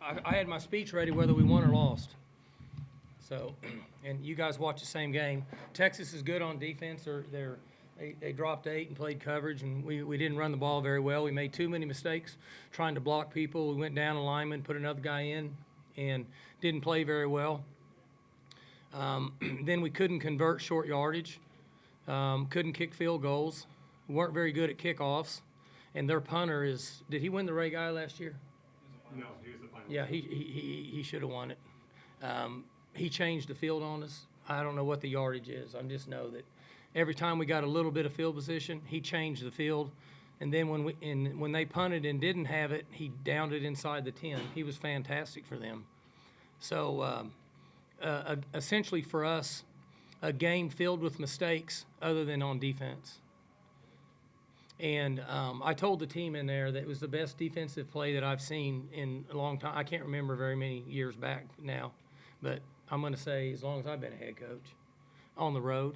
I had my speech ready whether we won or lost. So, and you guys watch the same game. Texas is good on defense. They dropped 8 and played coverage, and we didn't run the ball very well. We made too many mistakes trying to block people. We went down a lineman, put another guy in, and didn't play very well. Then we couldn't convert short yardage, couldn't kick field goals. We weren't very good at kickoffs. And their punter is – did he win the Ray Guy last year? No, he was the final. Yeah, he should have won it. He changed the field on us. I don't know what the yardage is. I just know that every time we got a little bit of field position, he changed the field. And then when they punted and didn't have it, he downed it inside the 10. He was fantastic for them. So essentially for us, a game filled with mistakes other than on defense. And I told the team in there that it was the best defensive play that I've seen in a long time. I can't remember very many years back now, but I'm going to say as long as I've been a head coach on the road,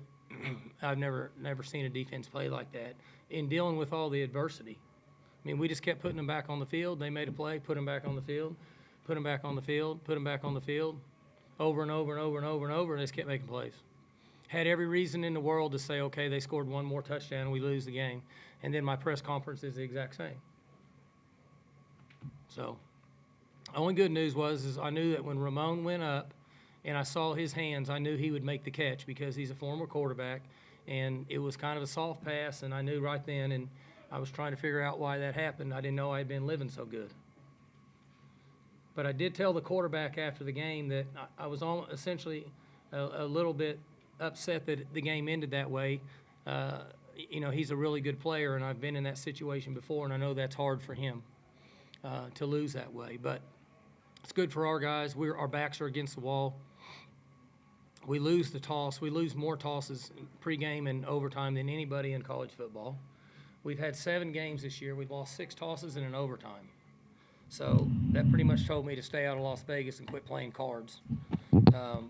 I've never seen a defense play like that in dealing with all the adversity. I mean, we just kept putting them back on the field. They made a play, put them back on the field, put them back on the field, put them back on the field, over and over and over and over and over, and they just kept making plays. Had every reason in the world to say, okay, they scored one more touchdown and we lose the game. And then my press conference is the exact same. So, only good news is I knew that when Ramon went up and I saw his hands, I knew he would make the catch because he's a former quarterback. And it was kind of a soft pass, and I knew right then, and I was trying to figure out why that happened. I didn't know I'd been living so good. But I did tell the quarterback after the game that I was essentially a little bit upset that the game ended that way. He's a really good player, and I've been in that situation before, and I know that's hard for him to lose that way. But it's good for our guys. Our backs are against the wall. We lose the toss. We lose more tosses pregame and overtime than anybody in college football. We've had 7 games this year. We've lost 6 tosses and an overtime. So that pretty much told me to stay out of Las Vegas and quit playing cards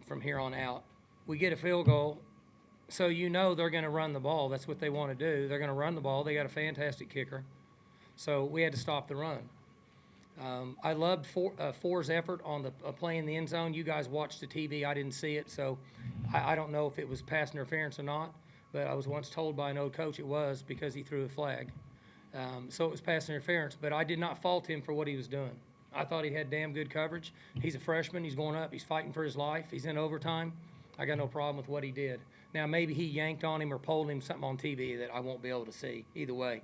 from here on out. We get a field goal. So they're going to run the ball. That's what they want to do. They're going to run the ball. They got a fantastic kicker. So we had to stop the run. I loved Four's effort on the play in the end zone. You guys watched the TV. I didn't see it, so I don't know if it was pass interference or not, but I was once told by an old coach it was because he threw a flag. So it was pass interference, but I did not fault him for what he was doing. I thought he had damn good coverage. He's a freshman. He's going up. He's fighting for his life. He's in overtime. I got no problem with what he did. Now, maybe he yanked on him or pulled him something on TV that I won't be able to see. Either way,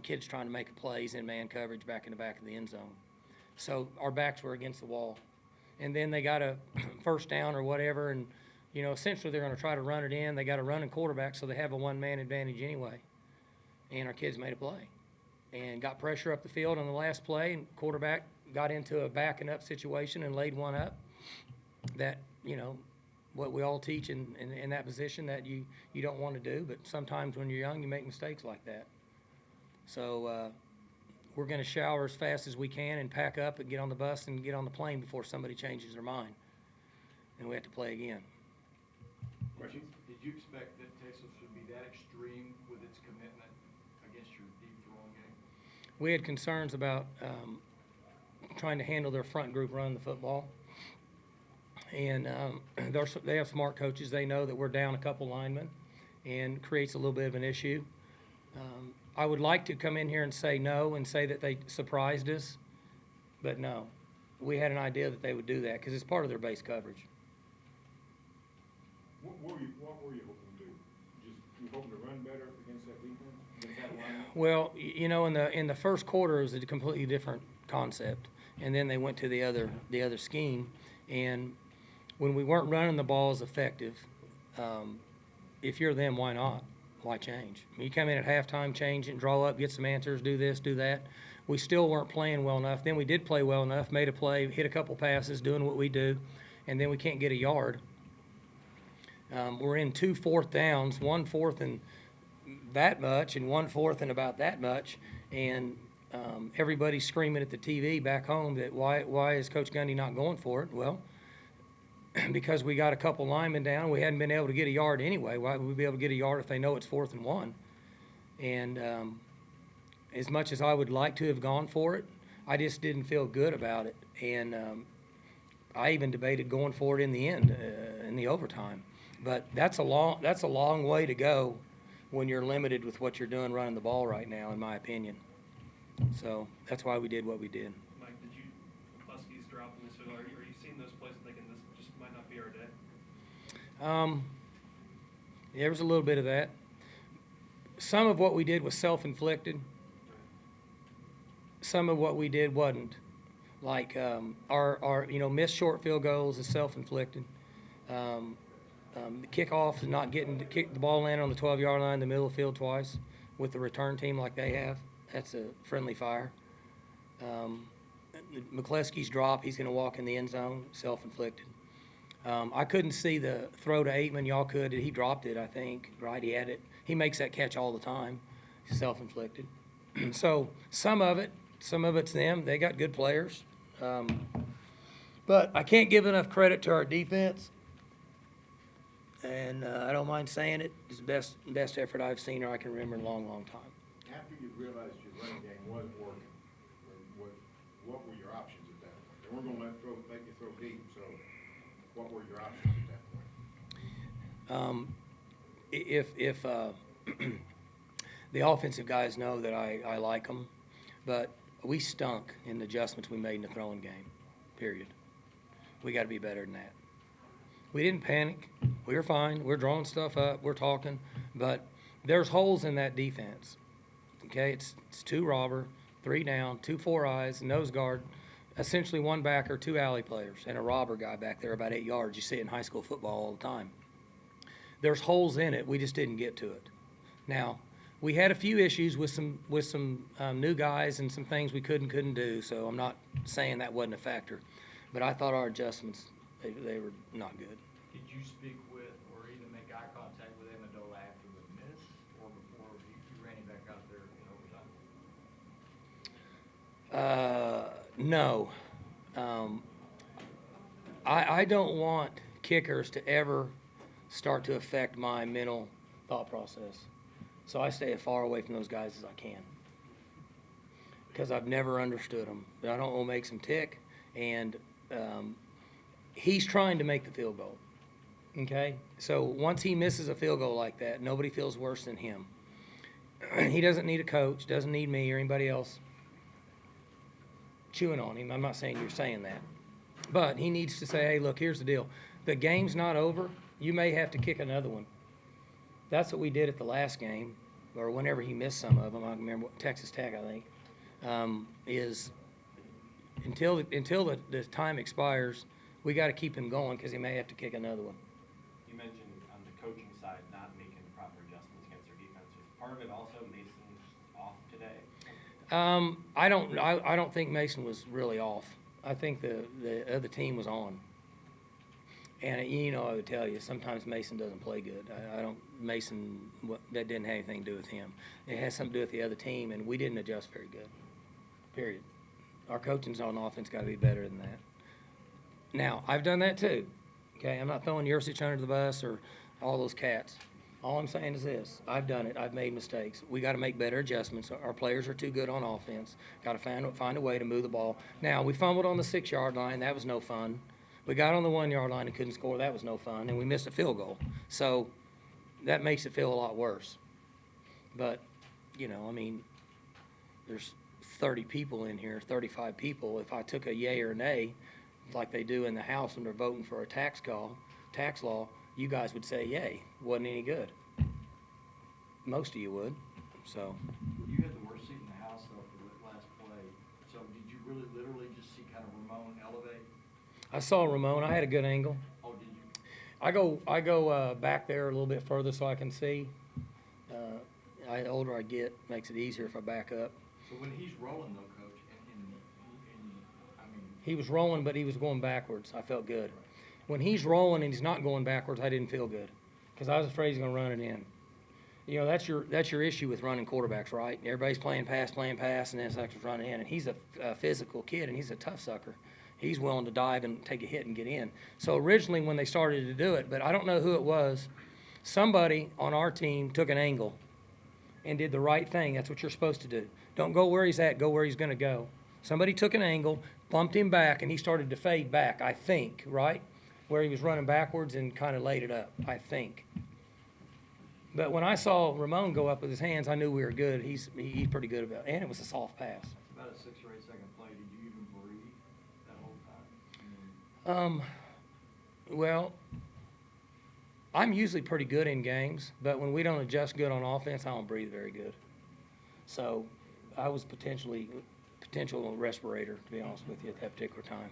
kids trying to make plays in man coverage back in the back of the end zone. So our backs were against the wall. And then they got a first down or whatever, and, essentially they're going to try to run it in. They got a running quarterback, so they have a one-man advantage anyway. And our kids made a play and got pressure up the field on the last play, and quarterback got into a backing up situation and laid one up that, what we all teach in that position that you don't want to do, but sometimes when you're young you make mistakes like that. So we're going to shower as fast as we can and pack up and get on the bus and get on the plane before somebody changes their mind, and we have to play again. Questions? Did you expect that Texas would be that extreme with its commitment against your deep throwing game? We had concerns about trying to handle their front group running the football. And they have smart coaches. They know that we're down a couple linemen and creates a little bit of an issue. I would like to come in here and say no and say that they surprised us, but no. We had an idea that they would do that because it's part of their base coverage. What were you hoping to do? You hoping to run better against that defense? Against that line? Well, in the first quarter it was a completely different concept, and then they went to the other scheme, and when we weren't running the ball as effective, if you're them, why not? Why change? You come in at halftime, change it, draw up, get some answers, do this, do that. We still weren't playing well enough. Then we did play well enough, made a play, hit a couple passes, doing what we do, and then we can't get a yard. We're in 2 4th downs, 1 4th and that much, and 1 4th and about that much, and everybody's screaming at the TV back home that why is Coach Gundy not going for it? Well, because we got a couple linemen down, we hadn't been able to get a yard anyway. Why would we be able to get a yard if they know it's 4th and 1? And as much as I would like to have gone for it, I just didn't feel good about it. And I even debated going for it in the end, in the overtime. But that's a long way to go when you're limited with what you're doing running the ball right now, in my opinion. So that's why we did what we did. Mike, did you, Huskies dropping this, are you seeing those plays thinking this just might not be our day? There was a little bit of that. Some of what we did was self-inflicted. Some of what we did wasn't. Like our missed short field goals is self-inflicted. The kickoff is not getting to kick the ball in on the 12-yard line in the middle of the field twice with the return team like they have. That's a friendly fire. McCleskey's drop, he's going to walk in the end zone, self-inflicted. I couldn't see the throw to Aitman. Y'all could. He dropped it, I think, right? He had it. He makes that catch all the time, self-inflicted. So some of it's them. They got good players. But I can't give enough credit to our defense. And I don't mind saying it. It's the best effort I've seen or I can remember in a long, long time. After you realized your running game wasn't working, what were your options at that point? They weren't gonna make you throw deep, so what were your options at that point? If the offensive guys know that I like them, but we stunk in the adjustments we made in the throwing game, period. We got to be better than that. We didn't panic. We were fine. We're drawing stuff up. We're talking. But there's holes in that defense. Okay, it's 2 robber, 3 down, 2 4 eyes, nose guard, essentially 1 backer, 2 alley players, and a robber guy back there about 8 yards. You see it in high school football all the time. There's holes in it. We just didn't get to it. Now, we had a few issues with some new guys and some things we couldn't do. So I'm not saying that wasn't a factor, but I thought our adjustments they were not good. Did you speak with or even make eye contact with Amendola after the miss or before you ran him back out there in overtime? No. I don't want kickers to ever start to affect my mental thought process. So I stay as far away from those guys as I can because I've never understood them. But I don't want to make them tick, and he's trying to make the field goal, okay? So once he misses a field goal like that, nobody feels worse than him. He doesn't need a coach, doesn't need me or anybody else chewing on him. I'm not saying you're saying that. But he needs to say, hey, look, here's the deal. The game's not over. You may have to kick another one. That's what we did at the last game, or whenever he missed some of them. I remember Texas Tech, I think, is until the time expires, we got to keep him going because he may have to kick another one. You mentioned on the coaching side not making the proper adjustments against their defense. Is part of it also Mason's off today? I don't think Mason was really off. I think the other team was on. And I would tell you, sometimes Mason doesn't play good. That didn't have anything to do with him. It has something to do with the other team, and we didn't adjust very good, period. Our coaching's on offense got to be better than that. Now, I've done that too, okay? I'm not throwing Yurcich under the bus or all those cats. All I'm saying is this. I've done it. I've made mistakes. We got to make better adjustments. Our players are too good on offense. Got to find a way to move the ball. Now, we fumbled on the 6-yard line. That was no fun. We got on the 1-yard line and couldn't score. That was no fun. And we missed a field goal. So that makes it feel a lot worse. But, there's 30 people in here, 35 people. If I took a yay or nay, like they do in the House when they're voting for a tax law, you guys would say yay. Wasn't any good. Most of you would. So. You had the worst seat in the house, though, for the last play. So did you really literally just see kind of Ramon elevate? I saw Ramon. I had a good angle. Oh, did you? I go back there a little bit further so I can see. The older I get, makes it easier if I back up. So when he's rolling, though, Coach, He was rolling, but he was going backwards. I felt good. When he's rolling and he's not going backwards, I didn't feel good because I was afraid he's going to run it in. That's your issue with running quarterbacks, right? Everybody's playing pass, and then it's like running in. And he's a physical kid, and he's a tough sucker. He's willing to dive and take a hit and get in. So originally when they started to do it, but I don't know who it was, somebody on our team took an angle and did the right thing. That's what you're supposed to do. Don't go where he's at, go where he's going to go. Somebody took an angle, bumped him back, and he started to fade back, I think, right? Where he was running backwards and kind of laid it up, I think. But when I saw Ramon go up with his hands, I knew we were good. He's pretty good about it. And it was a soft pass. About a 6 or 8 second play, did you even breathe that whole time? Well, I'm usually pretty good in games, but when we don't adjust good on offense, I don't breathe very good. So I was potential respirator, to be honest with you, at that particular time.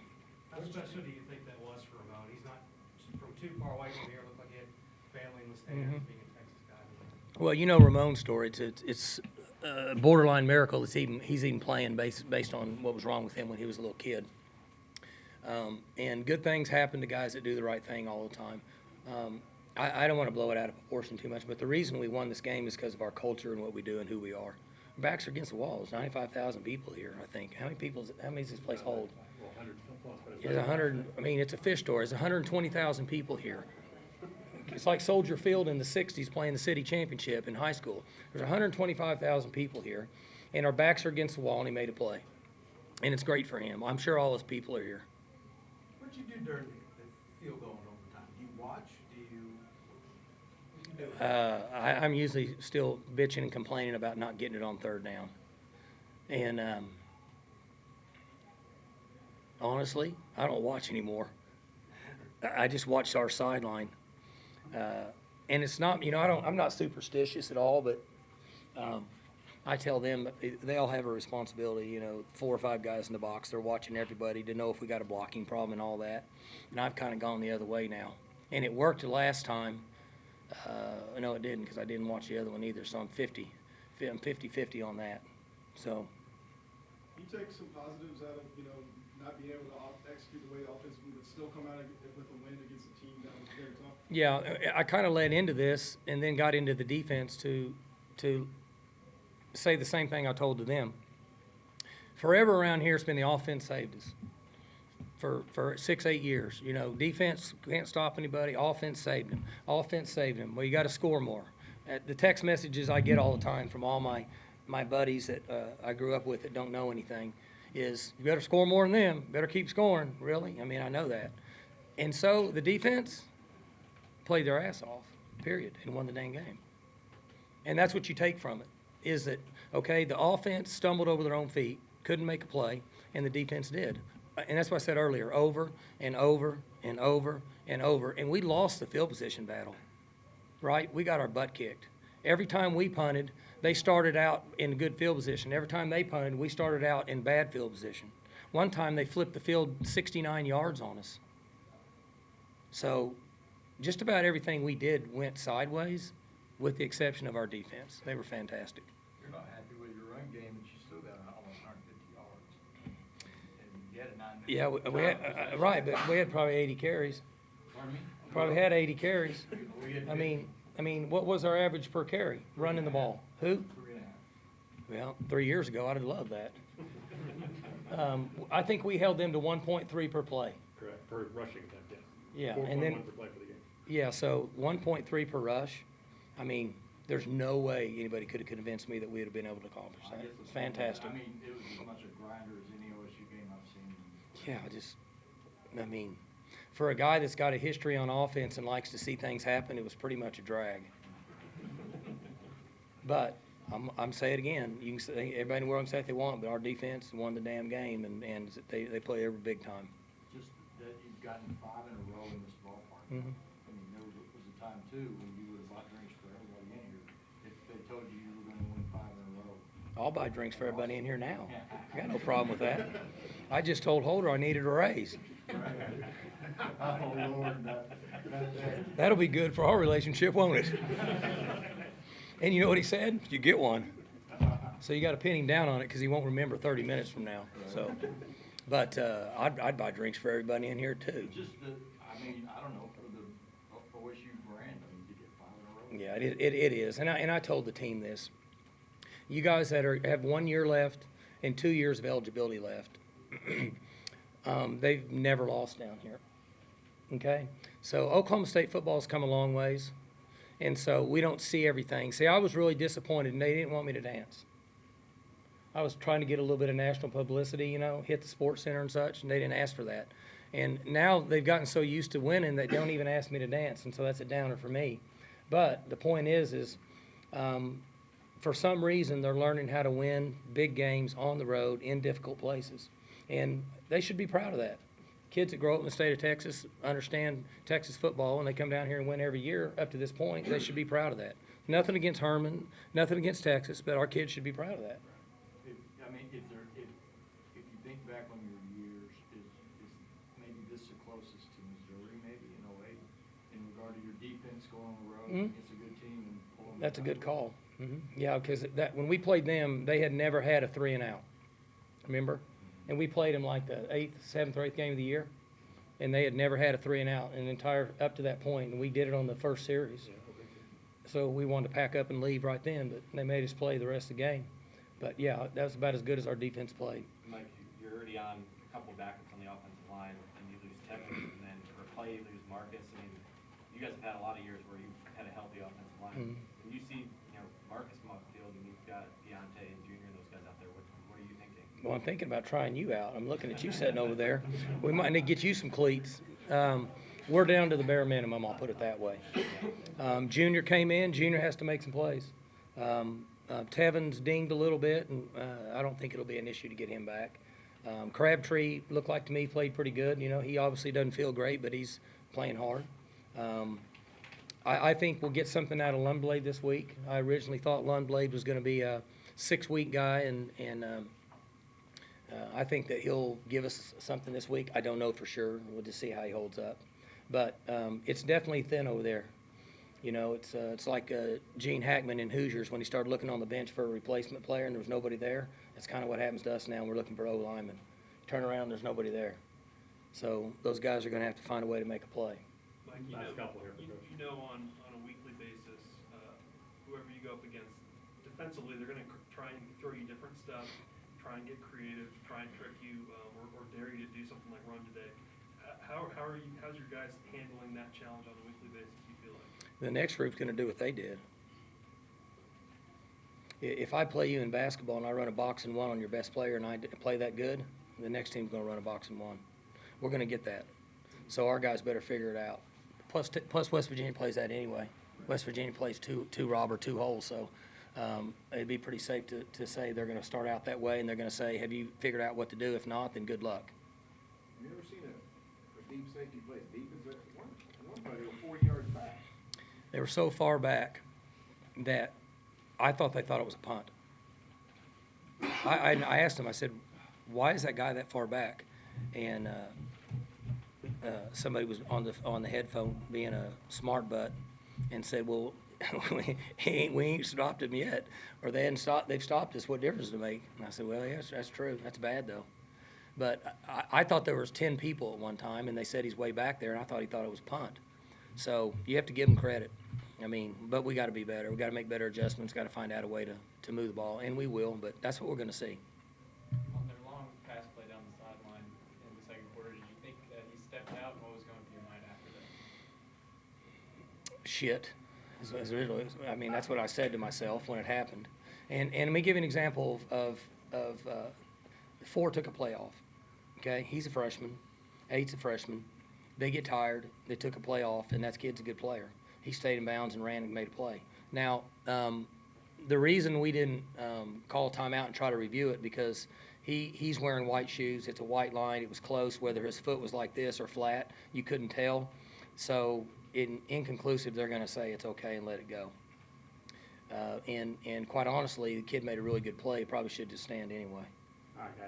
How special do you think that was for Ramon? He's not from too far away from here. Looked like he had family in the stands, being a Texas guy. Well, you know Ramon's story. It's a borderline miracle that he's even playing based on what was wrong with him when he was a little kid. And good things happen to guys that do the right thing all the time. I don't want to blow it out of proportion too much, but the reason we won this game is because of our culture and what we do and who we are. Our backs are against the wall. There's 95,000 people here, I think. How many does this place hold? There's 100. I mean, it's a fish store. There's 120,000 people here. It's like Soldier Field in the 60s playing the city championship in high school. There's 125,000 people here, and our backs are against the wall, and he made a play. And it's great for him. I'm sure all his people are here. What'd you do during the field goal in overtime? Do you watch? Do you? I'm usually still bitching and complaining about not getting it on third down. And honestly, I don't watch anymore. I just watch our sideline. And it's not, I'm not superstitious at all, but I tell them they all have a responsibility, 4 or 5 guys in the box. They're watching everybody to know if we got a blocking problem and all that. And I've kind of gone the other way now. And it worked the last time. No, it didn't because I didn't watch the other one either. So I'm 50-50 on that. So. You take some positives out of, not being able to execute the way the offense would still come out with a win against a team that was very tough. Yeah, I kind of led into this and then got into the defense to say the same thing I told to them. Forever around here, it's been the offense saved us. For 6-8 years, defense can't stop anybody. Offense saved them. Offense saved them. Well, you got to score more. The text messages I get all the time from all my buddies that I grew up with that don't know anything is you better score more than them. Better keep scoring. Really? I mean, I know that. And so the defense played their ass off, period, and won the dang game. And that's what you take from it, is that, okay, the offense stumbled over their own feet, couldn't make a play, and the defense did. And that's what I said earlier, over and over and over and over. And we lost the field position battle, right? We got our butt kicked. Every time we punted, they started out in good field position. Every time they punted, we started out in bad field position. One time they flipped the field 69 yards on us. So just about everything we did went sideways with the exception of our defense. They were fantastic. You're not happy with your run game, but you still got almost 150 yards. And you had a 9-minute. Yeah, we had, right, but we had probably 80 carries. Pardon me? Probably had 80 carries. We had I mean, what was our average per carry running the ball? Who? 3.5. Well, 3 years ago, I'd have loved that. I think we held them to 1.3 per play. Correct, per rushing attempt, yes. Yeah, 4.1 and then, per play for the game. yeah, so 1.3 per rush. I mean, there's no way anybody could have convinced me that we would have been able to accomplish I that. guess It's it's fantastic. I mean, it was as much a grinder as any OSU game I've seen. Yeah, I mean, for a guy that's got a history on offense and likes to see things happen, it was pretty much a drag. But I'm say it again. You can say everybody in the world can say what they want, but our defense won the damn game, and they play every big time. Just that you've gotten 5 in a row in this ballpark. Mhm. I mean, there was a time too when you would have bought drinks for everybody in here. If they told you you were gonna win 5 in a row. I'll buy drinks for everybody in here now. I got no problem with that. I just told Holder I needed a raise. Oh, Lord, That'll be good for our relationship, won't it? And you know what he said? You get one. So you got to pin him down on it because he won't remember 30 minutes from now. So, but I'd buy drinks for everybody in here too. Just the, I mean, I don't know, for the OSU brand, I mean, to get 5 in a row. Yeah, it is. And I told the team this. You guys that have 1 year left and 2 years of eligibility left, they've never lost down here. Okay? So Oklahoma State football's come a long ways. And so we don't see everything. See, I was really disappointed, and they didn't want me to dance. I was trying to get a little bit of national publicity, you know, hit the sports center and such, and they didn't ask for that. And now they've gotten so used to winning, they don't even ask me to dance, and so that's a downer for me. But the point is for some reason, they're learning how to win big games on the road in difficult places. And they should be proud of that. Kids that grow up in the state of Texas understand Texas football, and they come down here and win every year up to this point. They should be proud of that. Nothing against Herman, nothing against Texas, but our kids should be proud of that. If you think back on your years, is maybe this the closest to Missouri, maybe in '08, in regard to your defense going on the road Mhm. against a good team and pulling? That's a them good out? call. Yeah, because when we played them, they had never had a 3 and out. Remember? And we played them like the 8th, 7th, or 8th game of the year, and they had never had a 3 and out an entire up to that point, and we did it on the first series. So we wanted to pack up and leave right then, but they made us play the rest of the game. But yeah, that was about as good as our defense played. Mike, you're already on a couple of backups on the offensive line, and you lose Tevin, and then for play, you lose Marcus. I mean, you guys have had a lot of years where you've had a healthy offensive line. When you see, Marcus come off the field, and you've got Deontay and Junior and those guys out there, what are you thinking? Well, I'm thinking about trying you out. I'm looking at you sitting over there. We might need to get you some cleats. We're down to the bare minimum, I'll put it that way. Junior came in. Junior has to make some plays. Tevin's dinged a little bit, and I don't think it'll be an issue to get him back. Crabtree looked like to me played pretty good. You know, he obviously doesn't feel great, but he's playing hard. I think we'll get something out of Lundblade this week. I originally thought Lundblade was going to be a 6-week guy, and I think that he'll give us something this week. I don't know for sure. We'll just see how he holds up. But it's definitely thin over there. You know, it's like Gene Hackman in Hoosiers when he started looking on the bench for a replacement player and there was nobody there. That's kind of what happens to us now. We're looking for O-linemen. Turn around, there's nobody there. So those guys are going to have to find a way to make a play. Mike, Last couple here. you know on a weekly basis, whoever you go up against, defensively, they're going to try and throw you different stuff, try and get creative, try and trick you, or dare you to do something like run today. How's your guys handling that challenge on a weekly basis, you feel like? The next group's going to do what they did. If I play you in basketball and I run a box and one on your best player and I play that good, the next team's going to run a box and one. We're going to get that. So our guys better figure it out. Plus West Virginia plays that anyway. West Virginia plays two rob or 2 holes, so it'd be pretty safe to say they're going to start out that way and they're going to say, have you figured out what to do? If not, then good luck. Have you ever seen a deep safety play defense at one play, they were 40 yards back? They were so far back that I thought they thought it was a punt. I asked him, I said, why is that guy that far back? And somebody was on the headphone being a smart butt and said, well, we ain't stopped him yet, or they've stopped us. What difference does it make? And I said, well, yes, that's true. That's bad though. But I thought there was 10 people at one time, and they said he's way back there, and I thought he thought it was punt. So you have to give him credit. I mean, but we got to be better. We got to make better adjustments. Got to find out a way to move the ball, and we will. But that's what we're going to see. On their long pass play down the sideline in the second quarter, did you think that he stepped out, and what was going through your mind after that? Shit. I mean, that's what I said to myself when it happened. And let me give you an example of Ford took a play off. Okay, he's a freshman. 8's a freshman. They get tired. They took a play off, and that kid's a good player. He stayed in bounds and ran and made a play. Now, the reason we didn't call timeout and try to review it because he's wearing white shoes. It's a white line. It was close. Whether his foot was like this or flat, you couldn't tell. So, inconclusive, they're going to say it's okay and let it go. And quite honestly, the kid made a really good play. Probably should just stand anyway. All right, guys.